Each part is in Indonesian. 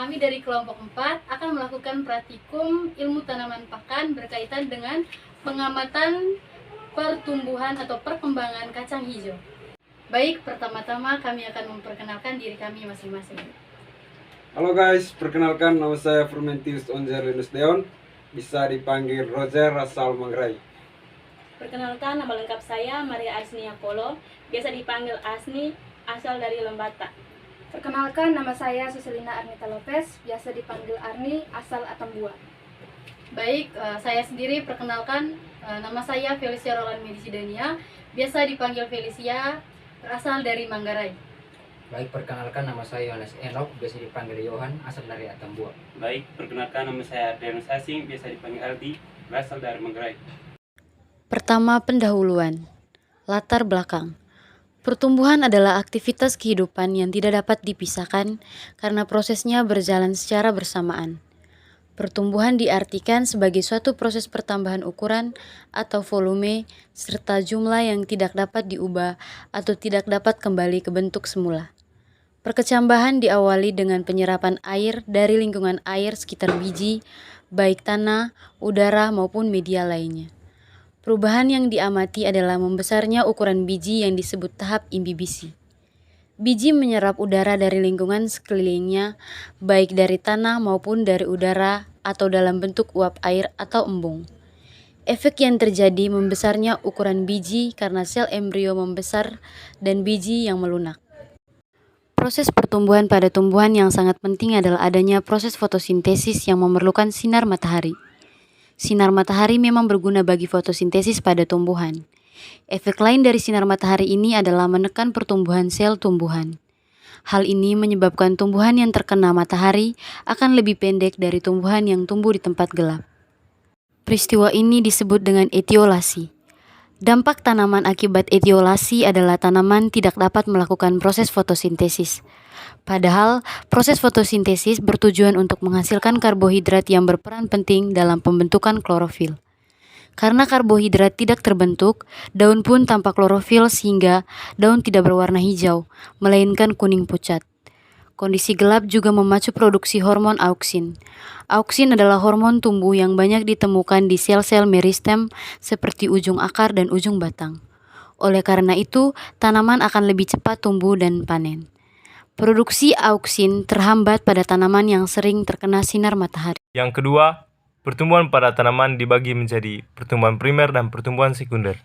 kami dari kelompok 4 akan melakukan praktikum ilmu tanaman pakan berkaitan dengan pengamatan pertumbuhan atau perkembangan kacang hijau. Baik, pertama-tama kami akan memperkenalkan diri kami masing-masing. Halo guys, perkenalkan nama saya Frumentius Onzer Linus Deon, bisa dipanggil Roger asal Manggarai. Perkenalkan, nama lengkap saya Maria Asnia Kolo, biasa dipanggil Asni, asal dari Lembata. Perkenalkan, nama saya Suselina Arnita Lopez, biasa dipanggil Arni, asal Atambua. Baik, saya sendiri perkenalkan, nama saya Felicia Roland Medisidania, biasa dipanggil Felicia, berasal dari Manggarai. Baik, perkenalkan nama saya Yohanes Enoch, biasa dipanggil Johan, asal dari Atambua. Baik, perkenalkan nama saya Adrianus Asing, biasa dipanggil Aldi, berasal dari Manggarai. Pertama, pendahuluan. Latar belakang. Pertumbuhan adalah aktivitas kehidupan yang tidak dapat dipisahkan karena prosesnya berjalan secara bersamaan. Pertumbuhan diartikan sebagai suatu proses pertambahan ukuran atau volume serta jumlah yang tidak dapat diubah atau tidak dapat kembali ke bentuk semula. Perkecambahan diawali dengan penyerapan air dari lingkungan air sekitar biji, baik tanah, udara maupun media lainnya. Perubahan yang diamati adalah membesarnya ukuran biji yang disebut tahap imbibisi. Biji menyerap udara dari lingkungan sekelilingnya, baik dari tanah maupun dari udara atau dalam bentuk uap air atau embung. Efek yang terjadi membesarnya ukuran biji karena sel embrio membesar dan biji yang melunak. Proses pertumbuhan pada tumbuhan yang sangat penting adalah adanya proses fotosintesis yang memerlukan sinar matahari. Sinar matahari memang berguna bagi fotosintesis pada tumbuhan. Efek lain dari sinar matahari ini adalah menekan pertumbuhan sel tumbuhan. Hal ini menyebabkan tumbuhan yang terkena matahari akan lebih pendek dari tumbuhan yang tumbuh di tempat gelap. Peristiwa ini disebut dengan etiolasi. Dampak tanaman akibat etiolasi adalah tanaman tidak dapat melakukan proses fotosintesis. Padahal, proses fotosintesis bertujuan untuk menghasilkan karbohidrat yang berperan penting dalam pembentukan klorofil. Karena karbohidrat tidak terbentuk, daun pun tanpa klorofil sehingga daun tidak berwarna hijau, melainkan kuning pucat. Kondisi gelap juga memacu produksi hormon auksin. Auksin adalah hormon tumbuh yang banyak ditemukan di sel-sel meristem seperti ujung akar dan ujung batang. Oleh karena itu, tanaman akan lebih cepat tumbuh dan panen. Produksi auksin terhambat pada tanaman yang sering terkena sinar matahari. Yang kedua, pertumbuhan pada tanaman dibagi menjadi pertumbuhan primer dan pertumbuhan sekunder.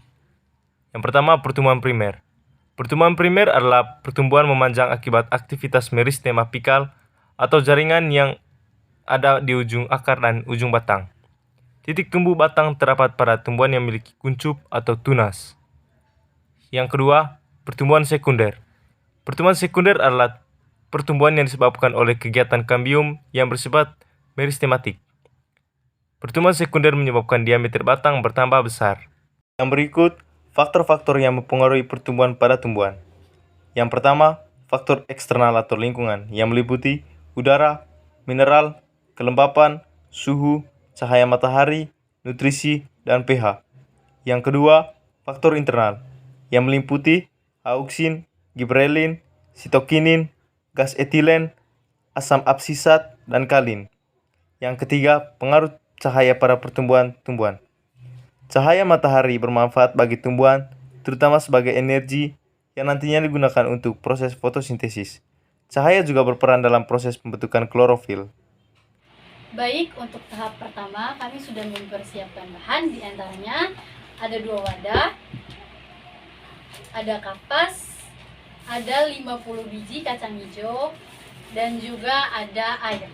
Yang pertama, pertumbuhan primer. Pertumbuhan primer adalah pertumbuhan memanjang akibat aktivitas meristem apikal atau jaringan yang ada di ujung akar dan ujung batang. Titik tumbuh batang terdapat pada tumbuhan yang memiliki kuncup atau tunas. Yang kedua, pertumbuhan sekunder. Pertumbuhan sekunder adalah pertumbuhan yang disebabkan oleh kegiatan kambium yang bersifat meristematik. Pertumbuhan sekunder menyebabkan diameter batang bertambah besar. Yang berikut, faktor-faktor yang mempengaruhi pertumbuhan pada tumbuhan. Yang pertama, faktor eksternal atau lingkungan yang meliputi udara, mineral, kelembapan, suhu, cahaya matahari, nutrisi, dan pH. Yang kedua, faktor internal yang meliputi auksin, giberelin, sitokinin, gas etilen, asam absisat, dan kalin. Yang ketiga, pengaruh cahaya pada pertumbuhan tumbuhan. Cahaya matahari bermanfaat bagi tumbuhan, terutama sebagai energi yang nantinya digunakan untuk proses fotosintesis. Cahaya juga berperan dalam proses pembentukan klorofil. Baik, untuk tahap pertama kami sudah mempersiapkan bahan, di antaranya ada 2 wadah, ada kapas, ada 50 biji kacang hijau, dan juga ada air.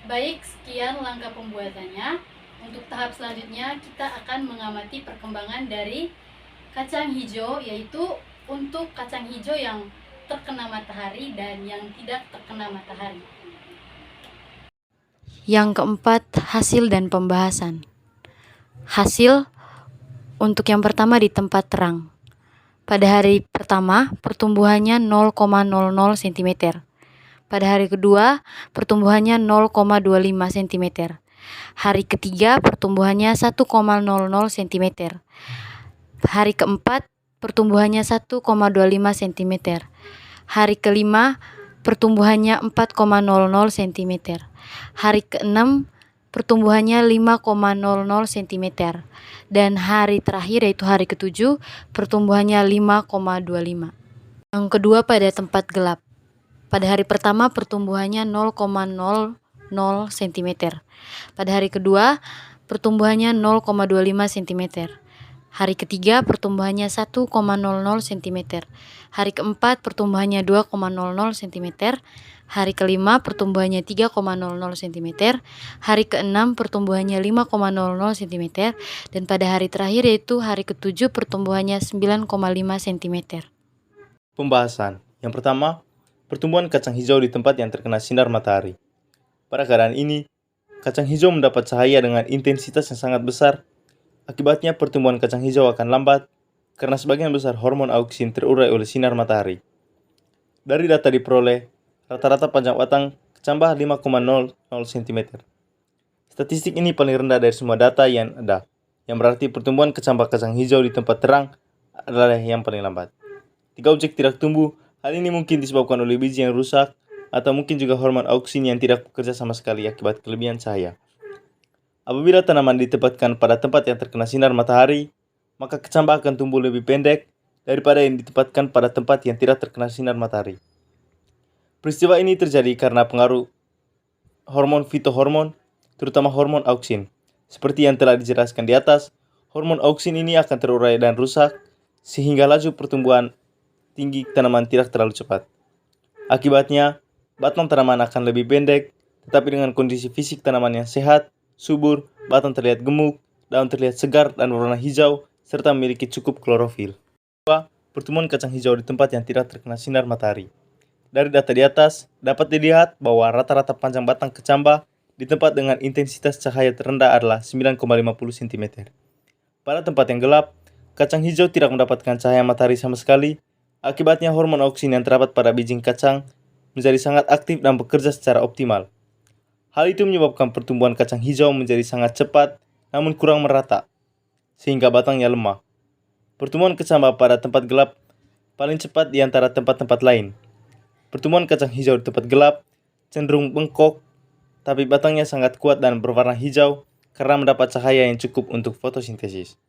Baik, sekian langkah pembuatannya. Untuk tahap selanjutnya kita akan mengamati perkembangan dari kacang hijau, yaitu untuk kacang hijau yang terkena matahari dan yang tidak terkena matahari. Yang keempat, hasil dan pembahasan. Hasil untuk yang pertama di tempat terang. Pada hari pertama, pertumbuhannya 0,00 cm. Pada hari kedua, pertumbuhannya 0,25 cm. Hari ketiga, pertumbuhannya 1,00 cm. Hari keempat, pertumbuhannya 1,25 cm. Hari kelima, pertumbuhannya 4,00 cm. Hari keenam, pertumbuhannya 5,00 cm. Dan hari terakhir yaitu hari ketujuh, pertumbuhannya 5,25. Yang kedua pada tempat gelap. Pada hari pertama pertumbuhannya 0,00 cm. Pada hari kedua pertumbuhannya 0,25 cm. Hari ketiga pertumbuhannya 1,00 cm. Hari keempat pertumbuhannya 2,00 cm. Hari kelima pertumbuhannya 3,00 cm. Hari keenam pertumbuhannya 5,00 cm. Dan pada hari terakhir yaitu hari ketujuh pertumbuhannya 9,5 cm. Pembahasan. Yang pertama, pertumbuhan kacang hijau di tempat yang terkena sinar matahari. Pada keadaan ini, kacang hijau mendapat cahaya dengan intensitas yang sangat besar. Akibatnya pertumbuhan kacang hijau akan lambat karena sebagian besar hormon auksin terurai oleh sinar matahari. Dari data diperoleh, rata-rata panjang batang kecambah 5,00 cm. Statistik ini paling rendah dari semua data yang ada, yang berarti pertumbuhan kecambah kacang hijau di tempat terang adalah yang paling lambat. Jika objek tidak tumbuh, hal ini mungkin disebabkan oleh biji yang rusak atau mungkin juga hormon auksin yang tidak bekerja sama sekali akibat kelebihan cahaya. Apabila tanaman ditempatkan pada tempat yang terkena sinar matahari, maka kecambah akan tumbuh lebih pendek daripada yang ditempatkan pada tempat yang tidak terkena sinar matahari. Peristiwa ini terjadi karena pengaruh hormon fitohormon, terutama hormon auksin. Seperti yang telah dijelaskan di atas, hormon auksin ini akan terurai dan rusak sehingga laju pertumbuhan tinggi tanaman tidak terlalu cepat. Akibatnya, batang tanaman akan lebih pendek, tetapi dengan kondisi fisik tanaman yang sehat, subur, batang terlihat gemuk, daun terlihat segar dan berwarna hijau, serta memiliki cukup klorofil. Kedua, pertumbuhan kacang hijau di tempat yang tidak terkena sinar matahari. Dari data di atas, dapat dilihat bahwa rata-rata panjang batang kecambah di tempat dengan intensitas cahaya terendah adalah 9,50 cm. Pada tempat yang gelap, kacang hijau tidak mendapatkan cahaya matahari sama sekali. Akibatnya hormon auksin yang terdapat pada biji kacang menjadi sangat aktif dan bekerja secara optimal. Hal itu menyebabkan pertumbuhan kacang hijau menjadi sangat cepat namun kurang merata, sehingga batangnya lemah. Pertumbuhan kecambah pada tempat gelap paling cepat di antara tempat-tempat lain. Pertumbuhan kacang hijau di tempat gelap cenderung bengkok, tapi batangnya sangat kuat dan berwarna hijau karena mendapat cahaya yang cukup untuk fotosintesis.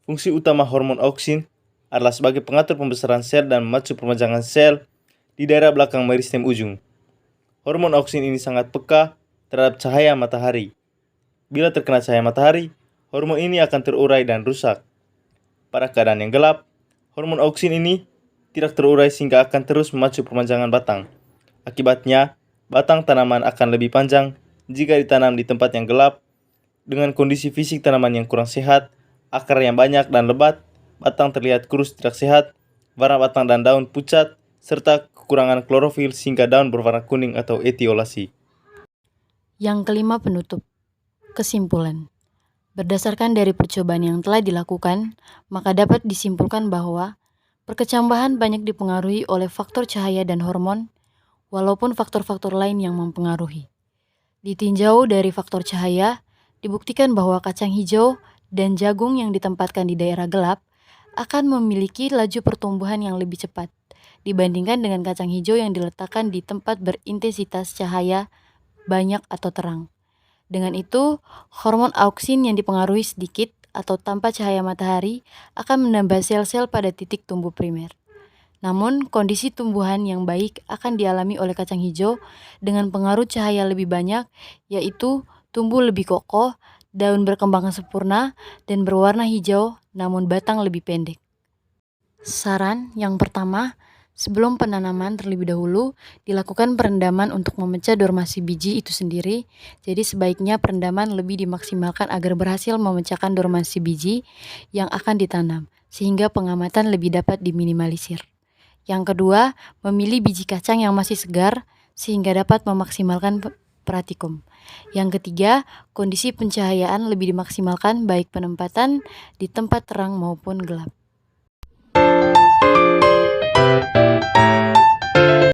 Fungsi utama hormon auksin adalah sebagai pengatur pembesaran sel dan memacu pemajangan sel di daerah belakang meristem ujung. Hormon auksin ini sangat peka terhadap cahaya matahari. Bila terkena cahaya matahari, hormon ini akan terurai dan rusak. Pada keadaan yang gelap, hormon auksin ini tidak terurai sehingga akan terus memacu perpanjangan batang. Akibatnya, batang tanaman akan lebih panjang jika ditanam di tempat yang gelap. Dengan kondisi fisik tanaman yang kurang sehat, akar yang banyak dan lebat, batang terlihat kurus tidak sehat, warna batang dan daun pucat, serta kekurangan klorofil sehingga daun berwarna kuning atau etiolasi. Yang kelima, penutup. Kesimpulan. Berdasarkan dari percobaan yang telah dilakukan, maka dapat disimpulkan bahwa perkecambahan banyak dipengaruhi oleh faktor cahaya dan hormon, walaupun faktor-faktor lain yang mempengaruhi. Ditinjau dari faktor cahaya, dibuktikan bahwa kacang hijau dan jagung yang ditempatkan di daerah gelap akan memiliki laju pertumbuhan yang lebih cepat dibandingkan dengan kacang hijau yang diletakkan di tempat berintensitas cahaya banyak atau terang. Dengan itu, hormon auksin yang dipengaruhi sedikit atau tanpa cahaya matahari akan menambah sel-sel pada titik tumbuh primer. Namun, kondisi tumbuhan yang baik akan dialami oleh kacang hijau dengan pengaruh cahaya lebih banyak, yaitu tumbuh lebih kokoh, daun berkembang sempurna, dan berwarna hijau namun batang lebih pendek. Saran yang pertama, Sebelum penanaman terlebih dahulu, dilakukan perendaman untuk memecah dormasi biji itu sendiri. Jadi sebaiknya perendaman lebih dimaksimalkan agar berhasil memecahkan dormasi biji yang akan ditanam, sehingga pengamatan lebih dapat diminimalisir. Yang kedua, memilih biji kacang yang masih segar, sehingga dapat memaksimalkan pratikum. Yang ketiga, kondisi pencahayaan lebih dimaksimalkan baik penempatan di tempat terang maupun gelap.